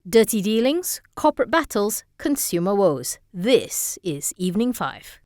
Dirty dealings, corporate battles, consumer woes. This is Evening 5.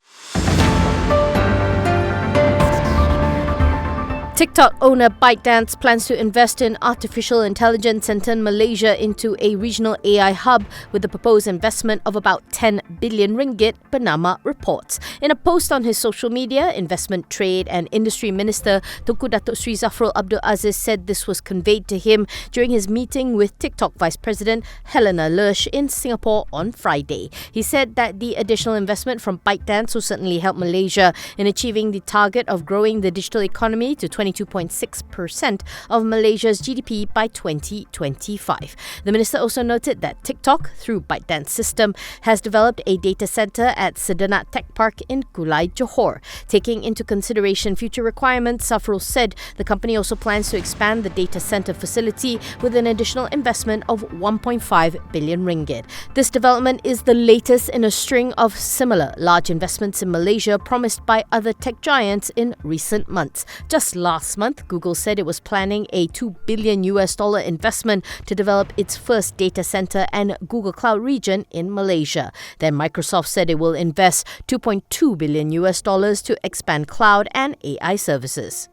TikTok owner ByteDance plans to invest in artificial intelligence and turn Malaysia into a regional AI hub with the proposed investment of about 10 billion ringgit, Bernama reports. In a post on his social media, Investment, Trade and Industry Minister Tunku Datuk Sri Zafrul Abdul Aziz said this was conveyed to him during his meeting with TikTok Vice President Helena Lersch in Singapore on Friday. He said that the additional investment from ByteDance will certainly help Malaysia in achieving the target of growing the digital economy to 22.6% of Malaysia's GDP by 2025. The minister also noted that TikTok, through ByteDance system, has developed a data center at Sedenat Tech Park in Kulai, Johor. Taking into consideration future requirements, Zafrul said the company also plans to expand the data center facility with an additional investment of 1.5 billion ringgit. This development is the latest in a string of similar large investments in Malaysia promised by other tech giants in recent months. Just last month, Google said it was planning a $2 billion investment to develop its first data center and Google Cloud region in Malaysia. Then Microsoft said it will invest $2.2 billion to expand cloud and AI services.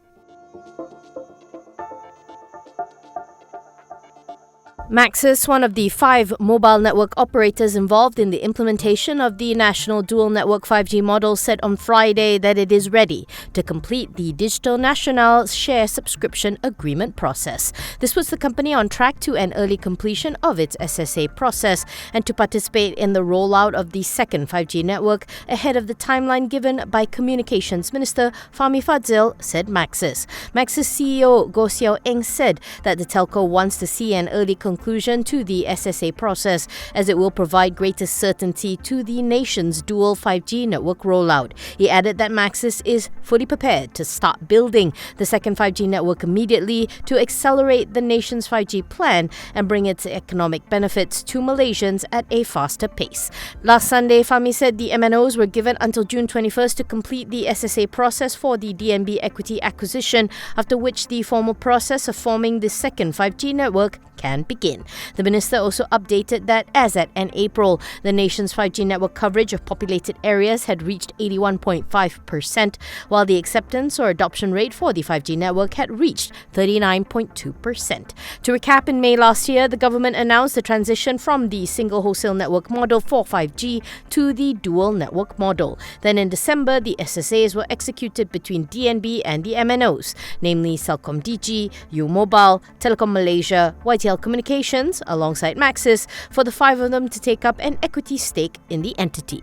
Maxis, one of the 5 mobile network operators involved in the implementation of the national dual network 5G model, said on Friday that it is ready to complete the Digital Nasional share subscription agreement process. This puts the company on track to an early completion of its SSA process and to participate in the rollout of the second 5G network ahead of the timeline given by Communications Minister Fahmi Fadzil, said Maxis. Maxis CEO Goh Xiao Eng said that the telco wants to see an early conclusion to the SSA process, as it will provide greater certainty to the nation's dual 5G network rollout. He added that Maxis is fully prepared to start building the second 5G network immediately to accelerate the nation's 5G plan and bring its economic benefits to Malaysians at a faster pace. Last Sunday, Fahmi said the MNOs were given until June 21st to complete the SSA process for the DNB equity acquisition, after which the formal process of forming the second 5G network can begin. The minister also updated that as at end April, the nation's 5G network coverage of populated areas had reached 81.5%, while the acceptance or adoption rate for the 5G network had reached 39.2%. To recap, in May last year, the government announced the transition from the single wholesale network model for 5G to the dual network model. Then in December, the SSAs were executed between DNB and the MNOs, namely Celcom Digi, U Mobile, Telekom Malaysia, YTL Communications, alongside Maxis, for the 5 of them to take up an equity stake in the entity.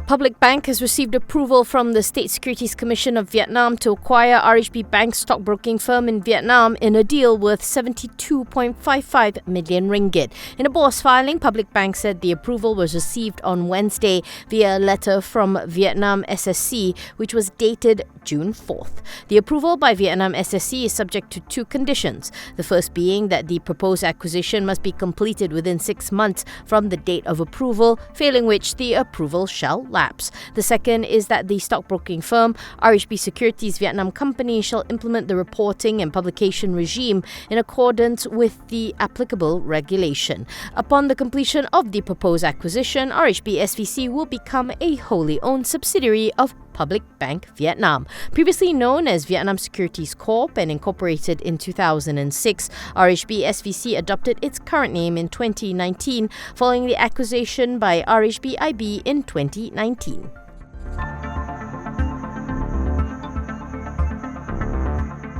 Public Bank has received approval from the State Securities Commission of Vietnam to acquire RHB Bank's stockbroking firm in Vietnam in a deal worth 72.55 million ringgit. In a boss filing, Public Bank said the approval was received on Wednesday via a letter from Vietnam SSC, which was dated June 4th. The approval by Vietnam SSC is subject to 2 conditions. The first being that the proposed acquisition must be completed within 6 months from the date of approval, failing which the approval shall lapse. The second is that the stockbroking firm, RHB Securities Vietnam Company, shall implement the reporting and publication regime in accordance with the applicable regulation. Upon the completion of the proposed acquisition, RHB SVC will become a wholly owned subsidiary of Public Bank Vietnam. Previously known as Vietnam Securities Corp and incorporated in 2006, RHB SVC adopted its current name in 2019 following the acquisition by RHB IB in 2019.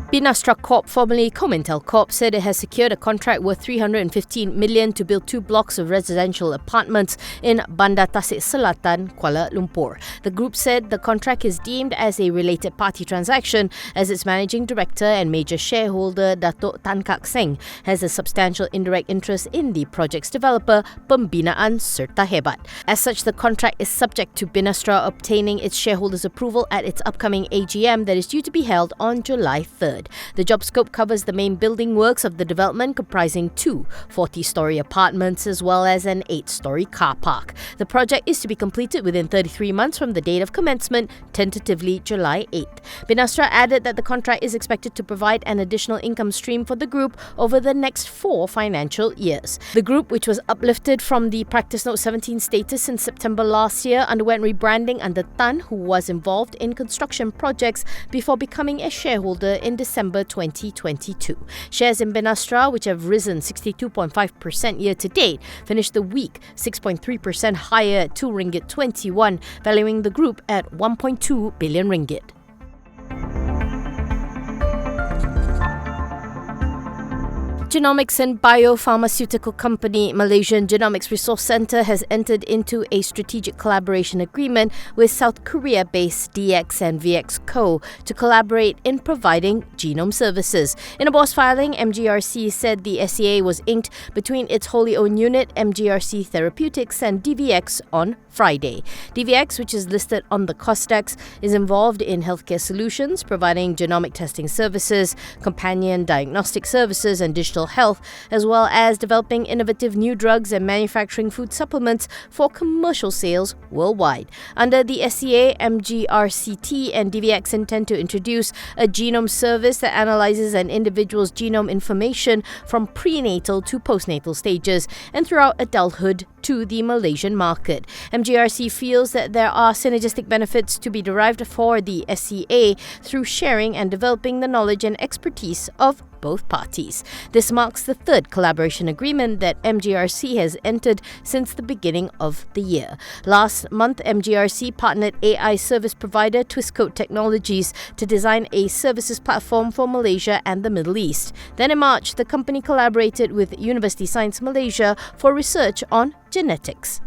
Binastra Corp, formerly Comentel Corp, said it has secured a contract worth 315 million to build 2 blocks of residential apartments in Bandar Tasik Selatan, Kuala Lumpur. The group said the contract is deemed as a related party transaction as its managing director and major shareholder, Datuk Tan Kak Seng, has a substantial indirect interest in the project's developer, Pembinaan Serta Hebat. As such, the contract is subject to Binastra obtaining its shareholders' approval at its upcoming AGM that is due to be held on July 3rd. 3rd. The job scope covers the main building works of the development, comprising 2 40-story apartments as well as an 8-story car park. The project is to be completed within 33 months from the date of commencement, tentatively July 8th. Binastra added that the contract is expected to provide an additional income stream for the group over the next 4 financial years. The group, which was uplifted from the Practice Note 17 status in September last year, underwent rebranding under Tan, who was involved in construction projects before becoming a shareholder in December 2022. Shares in Binastra, which have risen 62.5% year to date, finished the week 6.3% higher at RM2.21, valuing the group at RM1.2 billion. Genomics and biopharmaceutical company Malaysian Genomics Resource Centre has entered into a strategic collaboration agreement with South Korea-based DX and VX Co. to collaborate in providing genome services. In a BOS filing, MGRC said the SCA was inked between its wholly owned unit, MGRC Therapeutics, and DVX on Friday. DVX, which is listed on the COSDAX, is involved in healthcare solutions, providing genomic testing services, companion diagnostic services, and digital health, as well as developing innovative new drugs and manufacturing food supplements for commercial sales worldwide. Under the SCA, MGRCT and DVX intend to introduce a genome service that analyzes an individual's genome information from prenatal to postnatal stages and throughout adulthood to the Malaysian market. MGRC feels that there are synergistic benefits to be derived for the SCA through sharing and developing the knowledge and expertise of both parties. This marks the 3rd collaboration agreement that MGRC has entered since the beginning of the year. Last month, MGRC partnered AI service provider Twistcode Technologies to design a services platform for Malaysia and the Middle East. Then in March, the company collaborated with University Science Malaysia for research on genetics.